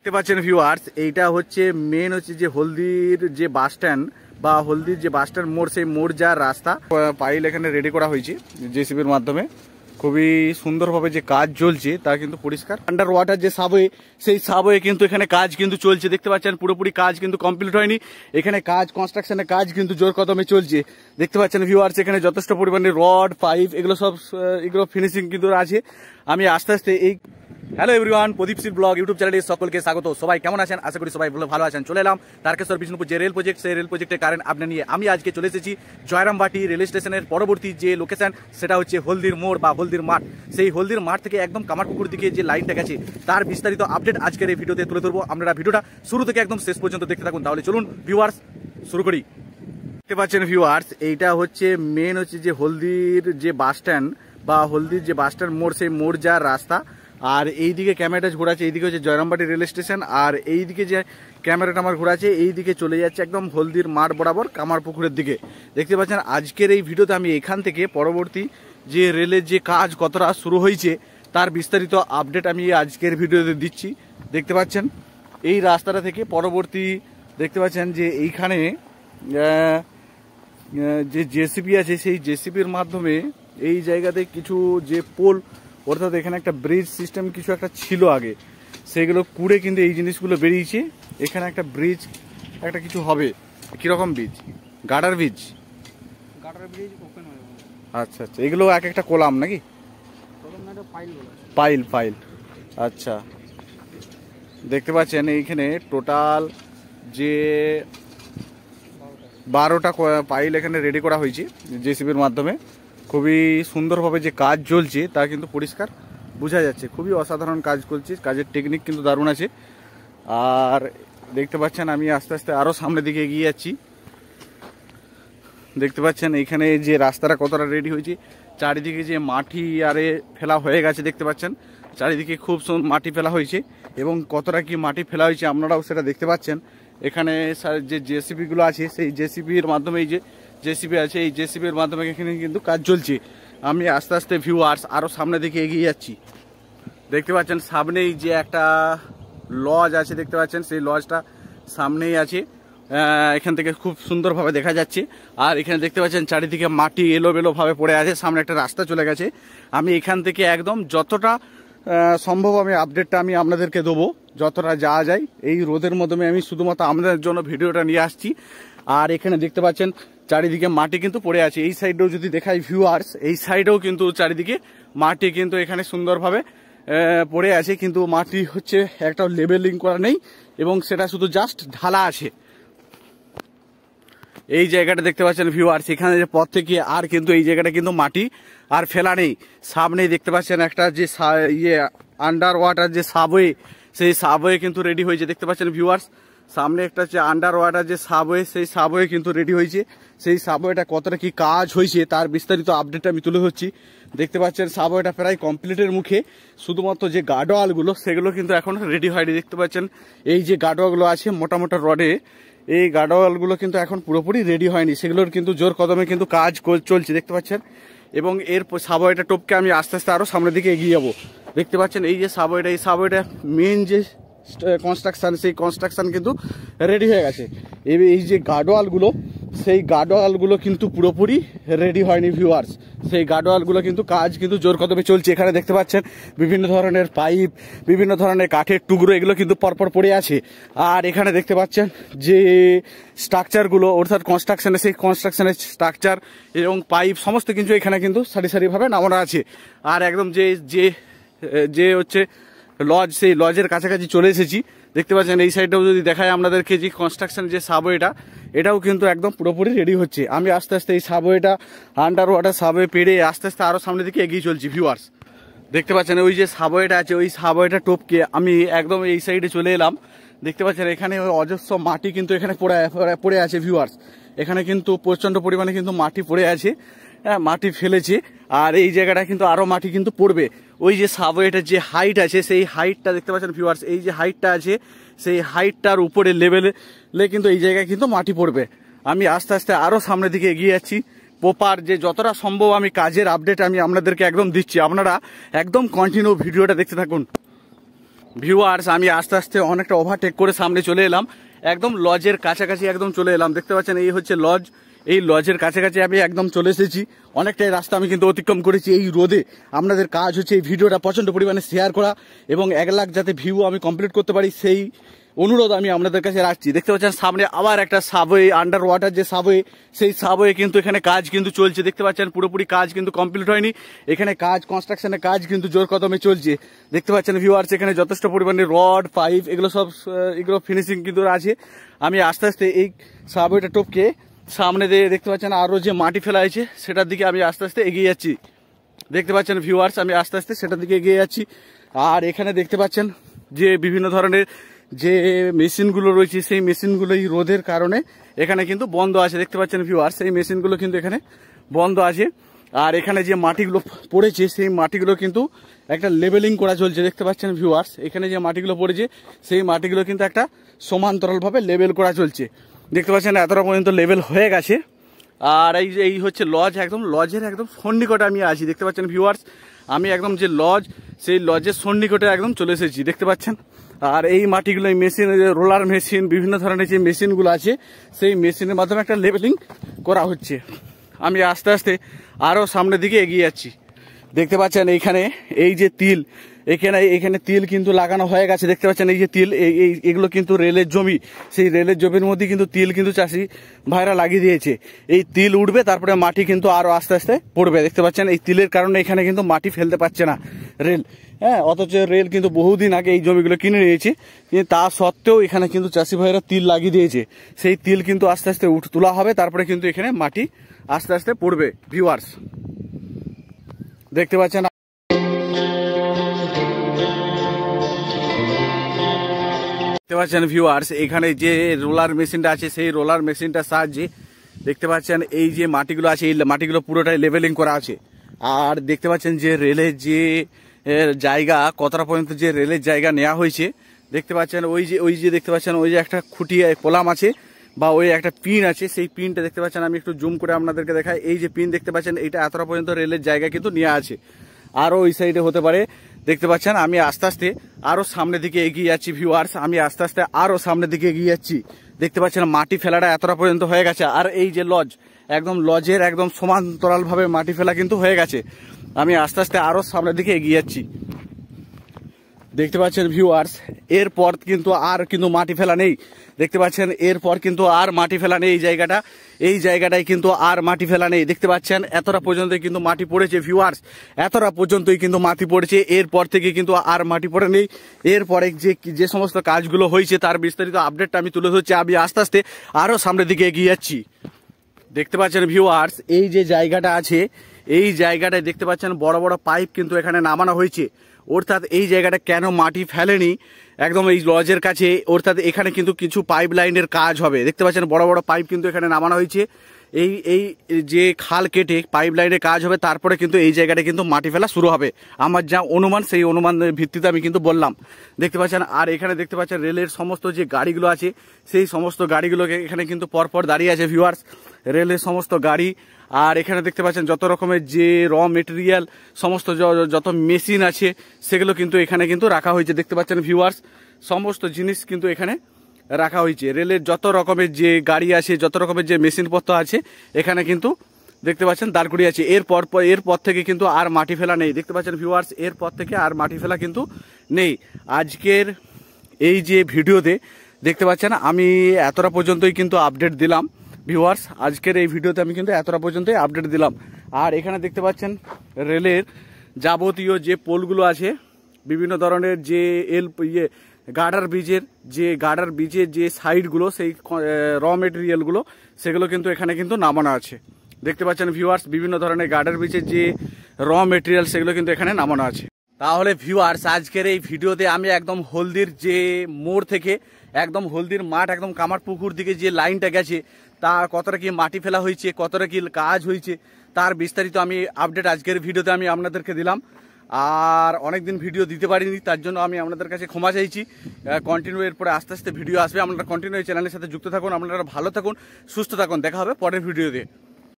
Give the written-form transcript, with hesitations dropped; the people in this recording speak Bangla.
দেখতে পাচ্ছেন ভিউয়ার্স, এইটা হচ্ছে মেন হচ্ছে যে হলদির যে বাস স্ট্যান্ড বা হলদির যে বাস স্ট্যান্ড মোড়, সেই মোড় যাওয়ার রাস্তা পাইল এখানে রেডি করা হয়েছে জেসিবির মাধ্যমে। খুবই সুন্দরভাবে যে কাজ চলছে তা কিন্তু পরিষ্কার। আন্ডার ওয়াটার যে সাবওয়ে, সেই সাবওয়ে কিন্তু এখানে কাজ কিন্তু চলছে। দেখতে পাচ্ছেন পুরোপুরি কাজ কিন্তু কমপ্লিট হয়নি, এখানে কাজ কনস্ট্রাকশনের কাজ কিন্তু জোর কদমে চলছে। দেখতে পাচ্ছেন ভিউয়ার্স, এখানে যথেষ্ট পরিমাণে রড পাইপ এগুলো ফিনিশিং কিন্তু আছে। আমি আস্তে আস্তে এই হ্যালো এভরিওয়ান, প্রদীপ সির ব্লগ ইউটিউব চ্যানেলে সকলকে স্বাগত। সবাই কেমন আছেন? আশা করি সবাই ভালো আছেন। চলে এলাম তারকেশ্বর বিষ্ণুপুর যে রেল প্রজেক্ট, সেই রেল প্রজেক্টের কারেন্ট আপডেট নিয়ে আমি আজকে চলে এসেছি জয়রামবাটি রেল স্টেশনের পরবর্তী যে লোকেশন, সেটা হচ্ছে হলদির মোড় বা হলদির মাঠ। সেই হলদির মাঠ থেকে একদম কামারপুকুর দিকে যে লাইনটা গেছে তার বিস্তারিত আপডেট আজকের এই ভিডিওতে তুলে ধরবো। আপনারা ভিডিওটা শুরু থেকে একদম শেষ পর্যন্ত দেখতে থাকুন। তাহলে চলুন ভিউয়ার্স শুরু করি। দেখতে পাচ্ছেন ভিউয়ার্স, এইটা হচ্ছে মেন হচ্ছে যে হলদির যে বাস স্ট্যান্ড বা হলদির যে বাস স্ট্যান্ড মোড়, সেই মোড় যাওয়ার রাস্তা। আর এইদিকে ক্যামেরাটা ঘোরাচ্ছে, এইদিকে হচ্ছে জয়রামবাটি রেল স্টেশন। আর এইদিকে যে ক্যামেরাটা আমার ঘোরাচ্ছে, এইদিকে চলে যাচ্ছে একদম হলদির মাঠ বরাবর কামারপুকুরের দিকে। দেখতে পাচ্ছেন আজকের এই ভিডিওতে আমি এখান থেকে পরবর্তী যে রেলের যে কাজ কতটা শুরু হয়েছে তার বিস্তারিত আপডেট আমি আজকের ভিডিওতে দিচ্ছি। দেখতে পাচ্ছেন এই রাস্তাটা থেকে পরবর্তী দেখতে পাচ্ছেন যে এইখানে যে জেসিবি আছে, সেই জেসিবির মাধ্যমে এই জায়গাতে কিছু যে পোল, অর্থাৎ এখানে একটা ব্রিজ সিস্টেম কিছু একটা ছিল আগে, সেগুলো কুড়ে কিন্তু এই জিনিসগুলো বেরিয়েছে। এখানে একটা ব্রিজ একটা কিছু হবে। কিরকম ব্রিজ? Girder bridge. আচ্ছা আচ্ছা, এগুলো এক একটা কলাম নাকি? পাইল। আচ্ছা, দেখতে পাচ্ছেন এইখানে টোটাল যে 12টা পাইল এখানে রেডি করা হয়েছে জেসিবির মাধ্যমে। খুবই সুন্দরভাবে যে কাজ চলছে তা কিন্তু পরিষ্কার বোঝা যাচ্ছে। খুবই অসাধারণ কাজ করছে, কাজের টেকনিক কিন্তু দারুণ আছে। আর দেখতে পাচ্ছেন আমি আস্তে আস্তে আরও সামনের দিকে এগিয়ে যাচ্ছি। দেখতে পাচ্ছেন এইখানে যে রাস্তাটা কতটা রেডি হয়েছে, চারিদিকে যে মাটি আরে ফেলা হয়ে গেছে। দেখতে পাচ্ছেন চারিদিকে খুব মাটি ফেলা হয়েছে এবং কতটা কি মাটি ফেলা হয়েছে আপনারাও সেটা দেখতে পাচ্ছেন। এখানে যে জেসিবিগুলো আছে, সেই জেসিবির মাধ্যমে এই যে জেসিবি আছে, এই জেসিবির মাধ্যমে এখানে কিন্তু কাজ চলছে। আমি আস্তে আস্তে ভিউয়ার্স আরও সামনের দিকে এগিয়ে যাচ্ছি। দেখতে পাচ্ছেন সামনেই যে একটা লজ আছে, দেখতে পাচ্ছেন সেই লজটা সামনেই আছে। এখান থেকে খুব সুন্দরভাবে দেখা যাচ্ছে। আর এখানে দেখতে পাচ্ছেন চারিদিকে মাটি এলোমেলোভাবে পড়ে আছে, সামনে একটা রাস্তা চলে গেছে। আমি এখান থেকে একদম যতটা সম্ভব আমি আপডেটটা আমি আপনাদেরকে দেবো, যতটা যাওয়া যায়। এই রোদের মাধ্যমে আমি শুধুমাত্র আপনাদের জন্য ভিডিওটা নিয়ে আসছি। আর এখানে দেখতে পাচ্ছেন চারিদিকে মাটি কিন্তু পড়ে আছে। এই সাইডেও যদি দেখাই ভিউয়ার্স, এই সাইডেও কিন্তু চারিদিকে মাটি কিন্তু এখানে সুন্দরভাবে পড়ে আছে, কিন্তু মাটি হচ্ছে একটা লেবেলিং করা নেই এবং সেটা শুধু জাস্ট ঢালা আছে। এই জায়গাটা দেখতে পাচ্ছেন ভিউয়ার্স, এখানে যে পথ থেকে আর কিন্তু এই জায়গাটা কিন্তু মাটি আর ফেলা নেই। সামনেই দেখতে পাচ্ছেন একটা যে আন্ডার ওয়াটার যে সাবওয়ে, সেই সাবওয়ে কিন্তু রেডি হয়েছে। দেখতে পাচ্ছেন ভিউয়ার্স, সামনে একটা যে আন্ডার ওয়াটার যে সাবওয়ে, সেই সাবওয়ে কিন্তু রেডি হয়েছে। সেই সাবওয়েটা কতটা কি কাজ হয়েছে তার বিস্তারিত আপডেট আমি তুলে ধরছি। দেখতে পাচ্ছেন সাবওয়েটা প্রায় কমপ্লিটের মুখে, শুধুমাত্র যে গার্ডওয়ালগুলো সেগুলো কিন্তু এখন রেডি হয়নি। দেখতে পাচ্ছেন এই যে গার্ডওয়ালগুলো আছে মোটা মোটা রডে, এই গার্ডওয়ালগুলো কিন্তু এখন পুরোপুরি রেডি হয়নি, সেগুলোর কিন্তু জোর কদমে কিন্তু কাজ চলছে। দেখতে পাচ্ছেন এবং এর সাবওয়েটা টপকে আমি আস্তে আস্তে আরও সামনের দিকে এগিয়ে যাবো। দেখতে পাচ্ছেন এই যে সাবওয়েটা, এই সাবওয়েটা মেন যে কনস্ট্রাকশন, সেই কনস্ট্রাকশন কিন্তু রেডি হয়ে গেছে। এই যে গার্ডওয়ালগুলো, সেই গার্ডওয়ালগুলো কিন্তু পুরোপুরি রেডি হয়নি ভিউয়ার্স। সেই গার্ডওয়ালগুলো কিন্তু কাজ কিন্তু জোর কদমে চলছে। এখানে দেখতে পাচ্ছেন বিভিন্ন ধরনের পাইপ, বিভিন্ন ধরনের কাঠের টুকরো, এগুলো কিন্তু পরপর পড়ে আছে। আর এখানে দেখতে পাচ্ছেন যে স্ট্রাকচারগুলো, অর্থাৎ কনস্ট্রাকশনের সেই কনস্ট্রাকশনের স্ট্রাকচার এবং পাইপ সমস্ত কিছু এখানে কিন্তু সারি সারিভাবে নামানো আছে। আর একদম যে হচ্ছে লজ, সেই লজের কাছাকাছি চলে এসেছি। দেখতে পাচ্ছেন এই সাইডটাও যদি দেখায় আপনাদেরকে, যে কনস্ট্রাকশন যে সাবওয়েটা, এটাও কিন্তু একদম পুরোপুরি রেডি হচ্ছে। আমি আস্তে আস্তে এই সাবওয়েটা, আন্ডার ওয়াটার সাবওয়ে পেরিয়ে আস্তে আস্তে আরও সামনের দিকে এগিয়ে চলছি ভিউয়ার্স। দেখতে পাচ্ছেন ওই যে সাবওয়েটা আছে, ওই সাবওয়েটা টপকে আমি একদম এই সাইডে চলে এলাম। দেখতে পাচ্ছেন এখানে অজস্র মাটি কিন্তু এখানে পড়ে আছে ভিউয়ার্স। এখানে কিন্তু প্রচণ্ড পরিমাণে কিন্তু মাটি পড়ে আছে, মাটি ফেলেছে। আর এই জায়গাটা কিন্তু আরও মাটি কিন্তু পড়বে। ওই যে সাবওয়েটার যে হাইট আছে, সেই হাইটটা দেখতে পাচ্ছেন ভিউয়ার্স, এই যে হাইটটা আছে, সেই হাইটটার উপরে লেভেলে কিন্তু এই জায়গায় কিন্তু মাটি পড়বে। আমি আস্তে আস্তে আরও সামনের দিকে এগিয়ে যাচ্ছি। প্রপার যে যতটা সম্ভব আমি কাজের আপডেট আমি আপনাদেরকে একদম দিচ্ছি। আপনারা একদম কন্টিনিউ ভিডিওটা দেখতে থাকুন। ভিউয়ার্স আমি আস্তে আস্তে অনেকটা ওভারটেক করে সামনে চলে এলাম, একদম লজের কাছাকাছি একদম চলে এলাম। দেখতে পাচ্ছেন এই হচ্ছে লজ, এই লজের কাছাকাছি আমি একদম চলে এসেছি। অনেকটাই রাস্তা আমি কিন্তু অতিক্রম করেছি এই রোদে। আপনাদের কাজ হচ্ছে এই ভিডিওটা প্রচন্ড পরিমাণে শেয়ার করা এবং 1 লাখ যাতে ভিউ আমি কমপ্লিট করতে পারি সেই অনুরোধ আমি আপনাদের কাছে রাখছি। দেখতে পাচ্ছেন সামনে আবার একটা সাবওয়ে, আন্ডার ওয়াটার যে সাবওয়ে, সেই সাবওয়ে কিন্তু এখানে কাজ কিন্তু চলছে। দেখতে পাচ্ছেন পুরোপুরি কাজ কিন্তু কমপ্লিট হয়নি, এখানে কাজ, কনস্ট্রাকশনের কাজ কিন্তু জোর কদমে চলছে। দেখতে পাচ্ছেন ভিউয়ার্স এখানে যথেষ্ট পরিমাণে রড, পাইপ এগুলো সব এগুলো ফিনিশিং কিন্তু আছে। আমি আস্তে আস্তে এই সাবওয়েটা টপকে সামনে দিয়ে দেখতে পাচ্ছেন আরও যে মাটি ফেলা হয়েছে সেটার দিকে আমি আস্তে আস্তে এগিয়ে যাচ্ছি। দেখতে পাচ্ছেন ভিউয়ার্স আমি আস্তে আস্তে সেটার দিকে এগিয়ে যাচ্ছি। আর এখানে দেখতে পাচ্ছেন যে বিভিন্ন ধরনের যে মেশিনগুলো রয়েছে সেই মেশিনগুলো এই রোদের কারণে এখানে কিন্তু বন্ধ আছে। দেখতে পাচ্ছেন ভিউয়ার্স এই মেশিনগুলো কিন্তু এখানে বন্ধ আছে। আর এখানে যে মাটিগুলো পড়েছে সেই মাটিগুলো কিন্তু একটা লেবেলিং করা চলছে। দেখতে পাচ্ছেন ভিউয়ার্স এখানে যে মাটিগুলো পড়েছে সেই মাটিগুলো কিন্তু একটা সমান্তরালভাবে লেবেল করা চলছে। দেখতে পাচ্ছেন এতটা পর্যন্ত লেবেল হয়ে গেছে। আর এই হচ্ছে লজ, একদম লজের একদম সন্নিকটে আমি আছি। দেখতে পাচ্ছেন ভিউয়ার্স আমি একদম যে লজ সেই লজের সন্নিকটে একদম চলে এসেছি। দেখতে পাচ্ছেন আর এই মাটিগুলো এই মেশিন, রোলার মেশিন, বিভিন্ন ধরনের যে মেশিনগুলো আছে সেই মেশিনের মাধ্যমে একটা লেবেলিং করা হচ্ছে। আমি আস্তে আস্তে আরও সামনের দিকে এগিয়ে যাচ্ছি। দেখতে পাচ্ছেন এইখানে এই যে তিল, এখানে তিল কিন্তু লাগানো হয়ে গেছে। দেখতে পাচ্ছেন এই যে তিল, এগুলো কিন্তু রেলের জমি, সেই রেলের জমির মধ্যে কিন্তু তিল কিন্তু চাষি ভাইরা লাগিয়ে দিয়েছে। এই তিল উঠবে তারপরে মাটি কিন্তু আরও আস্তে আস্তে পড়বে। দেখতে পাচ্ছেন এই তিলের কারণে এখানে কিন্তু মাটি ফেলতে পারছে না রেল, হ্যাঁ, অথচ রেল কিন্তু বহুদিন আগে এই জমিগুলো কিনে নিয়েছে, কিন্তু তা সত্ত্বেও এখানে কিন্তু চাষি ভাইরা তিল লাগিয়ে দিয়েছে। সেই তিল কিন্তু আস্তে আস্তে তোলা হবে, তারপরে কিন্তু এখানে মাটি আস্তে আস্তে পড়বে। ভিউয়ার্স দেখতে পাচ্ছেন ভিউয়ার্স এখানে যে রোলার মেশিনটা আছে সেই রোলার মেশিনটার সাহায্যে দেখতে পাচ্ছেন এই যে মাটিগুলো আছে এই মাটিগুলো পুরোটাই লেভেলিং করা আছে। আর দেখতে পাচ্ছেন যে রেলের যে জায়গা, কতটা পর্যন্ত যে রেলের জায়গা নেওয়া হয়েছে। দেখতে পাচ্ছেন ওই যে দেখতে পাচ্ছেন ওই যে একটা খুঁটি কলাম আছে বা ওই একটা পিন আছে, সেই পিনটা দেখতে পাচ্ছেন আমি একটু জুম করে আপনাদেরকে দেখাই। এই যে পিন দেখতে পাচ্ছেন এইটা এতটা পর্যন্ত রেলের জায়গা কিন্তু নেওয়া আছে, আরও ওই সাইডে হতে পারে। দেখতে পাচ্ছেন আমি আস্তে আস্তে আরও সামনের দিকে এগিয়ে যাচ্ছি। ভিউয়ার্স আমি আস্তে আস্তে আরও সামনের দিকে এগিয়ে যাচ্ছি। দেখতে পাচ্ছেন মাটি ফেলাটা এতটা পর্যন্ত হয়ে গেছে। আর এই যে লজ, একদম লজের একদম সমান্তরালভাবে মাটি ফেলা কিন্তু হয়ে গেছে। আমি আস্তে আস্তে আরও সামনের দিকে এগিয়ে যাচ্ছি। দেখতে পাচ্ছেন ভিউয়ার্স এরপর কিন্তু আর কিন্তু মাটি ফেলা নেই। দেখতে পাচ্ছেন এরপর কিন্তু আর মাটি ফেলা নেই। এই জায়গাটায় কিন্তু আর মাটি ফেলা নেই। দেখতে পাচ্ছেন এতটা পর্যন্ত কিন্তু মাটি পড়েছে। ভিউয়ার্স এতটা পর্যন্তই কিন্তু মাটি পড়েছে, এরপর থেকে কিন্তু আর মাটি পড়ে নেই। এরপরে যে সমস্ত কাজগুলো হয়েছে তার বিস্তারিত আপডেটটা আমি তুলে ধরছি। আমি আস্তে আস্তে আরও সামনের দিকে এগিয়ে যাচ্ছি। দেখতে পাচ্ছেন ভিউয়ার্স এই যে জায়গাটা আছে এই জায়গাটায় দেখতে পাচ্ছেন বড় বড় পাইপ কিন্তু এখানে নামানো হয়েছে। অর্থাৎ এই জায়গাটা কেন মাটি ফেলেনি একদম এই লজের কাছে, অর্থাৎ এখানে কিন্তু কিছু পাইপ লাইনের কাজ হবে। দেখতে পাচ্ছেন বড় বড় পাইপ কিন্তু এখানে নামানো হয়েছে। এই যে খাল কেটে পাইপ লাইনের কাজ হবে, তারপরে কিন্তু এই জায়গাটা কিন্তু মাটি ফেলা শুরু হবে। আমার যা অনুমান সেই অনুমানের ভিত্তিতে আমি কিন্তু বললাম। দেখতে পাচ্ছেন আর এখানে দেখতে পাচ্ছেন রেলের সমস্ত যে গাড়িগুলো আছে সেই সমস্ত গাড়িগুলোকে এখানে কিন্তু পরপর দাঁড়িয়ে আছে। ভিউয়ার্স রেলের সমস্ত গাড়ি, আর এখানে দেখতে পাচ্ছেন যত রকমের যে র মেটেরিয়াল সমস্ত যত মেশিন আছে সেগুলো কিন্তু এখানে কিন্তু রাখা হয়েছে। দেখতে পাচ্ছেন ভিউয়ার্স সমস্ত জিনিস কিন্তু এখানে রাখা হয়েছে। রেলের যত রকমের যে গাড়ি আছে, যত রকমের যে মেশিনপত্র আছে এখানে কিন্তু দেখতে পাচ্ছেন দাঁড় করিয়ে আছে। এরপর থেকে কিন্তু আর মাটি ফেলা নেই। দেখতে পাচ্ছেন ভিউয়ার্স এরপর থেকে আর মাটি ফেলা কিন্তু নেই। আজকের এই যে ভিডিওতে দেখতে পাচ্ছেন আমি এতটা পর্যন্তই কিন্তু আপডেট দিলাম। ভিউয়ার্স আজকের এই ভিডিওতে আমি কিন্তু এতটা পর্যন্তই আপডেট দিলাম। আর এখানে দেখতে পাচ্ছেন রেলের যাবতীয় যে পোলগুলো আছে, বিভিন্ন ধরনের যে গার্ডার ব্রিজের যে সাইডগুলো, সেই র মেটেরিয়ালগুলো সেগুলো কিন্তু এখানে কিন্তু নামানো আছে। দেখতে পাচ্ছেন ভিউয়ার্স বিভিন্ন ধরনের গার্ডার ব্রিজের যে র মেটেরিয়াল সেগুলো কিন্তু এখানে নামানো আছে। তাহলে ভিউয়ার্স আজকের এই ভিডিওতে আমি একদম হলদির যে মোড় থেকে একদম হলদির মাঠ একদম কামারপুকুর দিকে যে লাইনটা গেছে তা কতটা কি মাটি ফেলা হয়েছে, কতটা কি কাজ হয়েছে তার বিস্তারিত আমি আপডেট আজকের ভিডিওতে আমি আপনাদেরকে দিলাম। আর অনেকদিন ভিডিও দিতে পারিনি, তার জন্য আমি আপনাদের কাছে ক্ষমা চাইছি। কন্টিনিউ এরপরে আস্তে আস্তে ভিডিও আসবে। আপনারা কন্টিনিউ এই চ্যানেলের সাথে যুক্ত থাকুন। আপনারা ভালো থাকুন, সুস্থ থাকুন। দেখা হবে পরের ভিডিওতে।